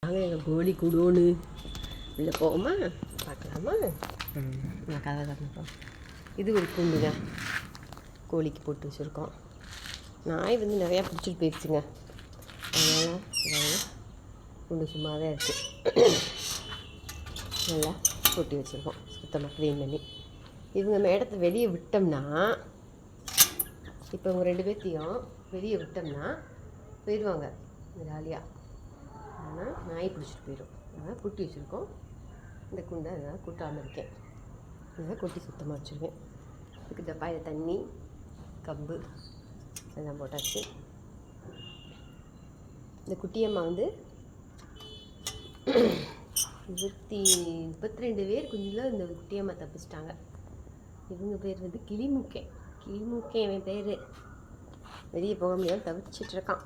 அங்கே எங்கள் கோழி கூடோன்னு உள்ளே போகுமா பார்க்கலாமா? நான் கதை தரணும். இது ஒரு கூண்டுங்க, கோழிக்கு போட்டு வச்சுருக்கோம். நாய் வந்து நிறையா பிடிச்சிட்டு போயிடுச்சுங்க, அதனால் இதாவது கூண்டு சும்மா தான் இருக்குது. நல்லா கொட்டி வச்சுருக்கோம் சுத்தமாக க்ளீன் பண்ணி. இவங்க மேடத்தை வெளியே விட்டோம்னா, இப்போ இவங்க 2 பேர்த்தையும் வெளியே விட்டோம்னா போயிடுவாங்க ஜாலியாக. ஆனால் நாய் பிடிச்சிட்டு போயிடும். அதனால் குட்டி வச்சுருக்கோம். இந்த குண்டை அதனால் கூட்டாமல் இருக்கேன். அதனால் கொட்டி சுத்தமாக வச்சுருக்கேன். இதுக்கு டப்பாயில் தண்ணி, கம்பு எல்லாம் போட்டாச்சு. இந்த குட்டியம்மா வந்து 32 பேர் குஞ்சில் இந்த குட்டியம்மா தப்பிச்சிட்டாங்க. இவங்க பேர் வந்து கிளிமூக்கே. கிளிமூக்கே இவன் பேர். வெளியே போக முடியாமல் தவிச்சிட்ருக்கான்.